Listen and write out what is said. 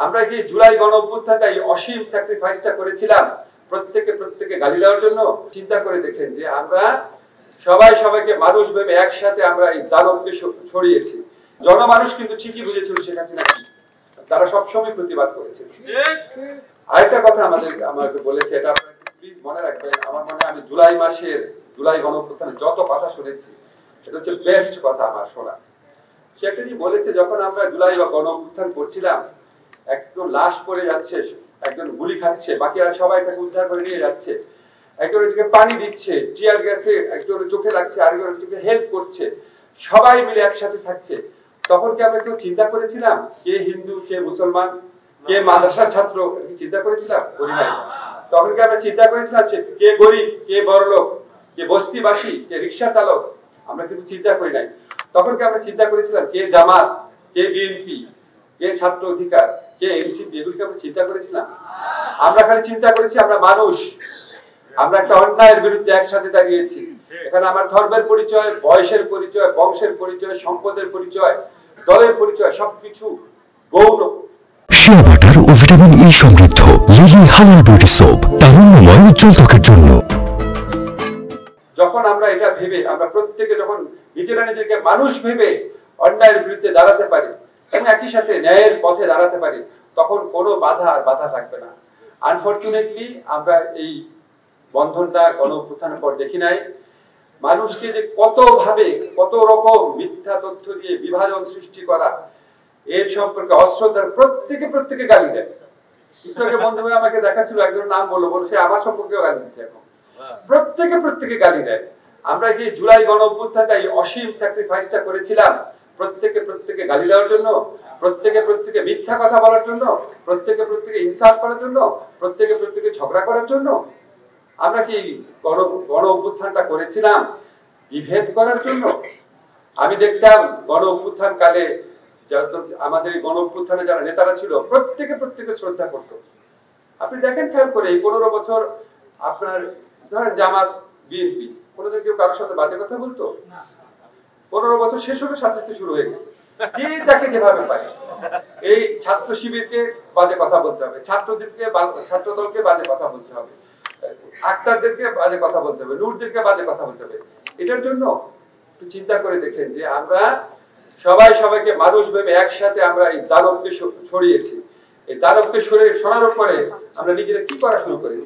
আমরা কি জুলাই গণ অভ্যুত্থানটাই অসীম স্যাক্রিফাইসটা করেছিলাম প্রত্যেকে গালি দেওয়ার জন্য? চিন্তা করে দেখেন যে আমরা সবাইকে মানুষ ভেবে একসাথে আমরা এই দানবকে ছড়িয়েছি। জনমানুষ কিন্তু ঠিকই বুঝেছিল শেখ হাসিনা কি, তারা সবসময় প্রতিবাদ করেছে। আরেকটা কথা আমাকে বলেছে, এটা আপনারা প্লিজ মনে রাখবেন। আমার মনে হয় আমি জুলাই গণ অভ্যুত্থানে যত কথা শুনেছি, এটা হচ্ছে বেস্ট কথা আমার শোনা। সে একটা কি বলেছে, যখন আমরা জুলাই গণ অভ্যুত্থান করছিলাম, একজন লাশ পড়ে যাচ্ছে, একজন গুলি খাচ্ছে, বাকিরা সবাই তাকে উদ্ধার করে নিয়ে যাচ্ছে, একজন এদিকে পানি দিচ্ছে, টিয়ার গ্যাসে একজনের চোখে লাগছে, আরেকজনের চোখে হেল্প করছে, সবাই মিলে একসাথে থাকছে। তখন কি আমরা কেউ চিন্তা করেছিলাম কে হিন্দু, কে মুসলমান, কে মাদ্রাসার ছাত্র? চিন্তা করেছিলাম? করি নাই। তখন কি আমরা চিন্তা করেছিলাম কে গরিব, কে বড়লোক, কে বস্তিবাসী, কে রিক্সা চালক? আমরা কিন্তু চিন্তা করি নাই। তখন কি আমরা চিন্তা করেছিলাম কে জামাত, কে বিএনপি, কে ছাত্র অধিকার, কে এনসিপি? এগুলিকে আমরা চিন্তা করেছিলাম? আমরা খালি চিন্তা করেছি আমরা মানুষ, আমরা একটা অন্যায়ের বিরুদ্ধে একসাথে দাঁড়িয়েছি। এখানে আমার ধর্মের পরিচয়, বয়সের পরিচয়, বংশের পরিচয়, সম্পদের পরিচয়, দলের পরিচয় সবকিছু গৌণ। শিয়া বাটার ও ভিটামিন ই সমৃদ্ধ লিলি হালাল বিউটি সোপ, তারুণ্যময় উজ্জ্বল ত্বকের জন্য। যখন আমরা এটা ভেবে, আমরা প্রত্যেকে যখন নিজেকে মানুষ ভেবে অন্যায়ের বিরুদ্ধে দাঁড়াতে পারি এবং একই সাথে ন্যায়ের পথে দাঁড়াতে পারি, তখন কোনো বাধা থাকবে না। আনফরচুনেটলি আমরা এই বন্ধনটা গণ অভ্যুত্থানের পর দেখি নাই। মানুষকে যে কত রকম মিথ্যা তথ্য দিয়ে বিভাজন সৃষ্টি করা, এর সম্পর্কে অশ্রদ্ধার প্রত্যেকে গালি দেয়। কৃষকের বন্ধু আমাকে দেখাচ্ছিল, একজন নাম বললো সে আমার সম্পর্কেও গালি দিচ্ছে। এখন প্রত্যেকে গালি দেয়। আমরা কি জুলাই গণ অভ্যুত্থানটাই অসীম স্যাক্রিফাইসটা করেছিলাম প্রত্যেকে গালি দেওয়ার জন্য, প্রত্যেকে মিথ্যা কথা বলার জন্য, প্রত্যেকে ইনসাল্ট করার জন্য, প্রত্যেকে ঝগড়া করার জন্য? আমরা কি গণ অভ্যুত্থানটা করেছিলাম বিভেদ করার জন্য? আমি দেখতাম গণ অভ্যুত্থান কালে আমাদের গণ অভ্যুত্থানে যারা নেতারা ছিল প্রত্যেকে শ্রদ্ধা করতো। আপনি দেখেন খেয়াল করে, এই 15 বছর আপনার ধরেন জামাত, বিএনপি, কোনোদিন কেউ কারোর সাথে বাজে কথা বলতো? 15 বছর শেষ হলে সাথে শুরু হয়ে গেছে, যে যাকে যেভাবে পায়। এই ছাত্র শিবিরকে বাজে কথা বলতে হবে, ছাত্রদলকে বাজে কথা বলতে হবে, আক্তারদেরকে বাজে কথা বলতে হবে, নূরদেরকে বাজে কথা বলতে হবে। এটার জন্য একটু চিন্তা করে দেখেন যে আমরা সবাইকে মানুষ ভেবে একসাথে আমরা এই দানবকে ছড়িয়েছি। এই দানবকে সরানোর পরে আমরা নিজেরা কি করা শুরু করেছি?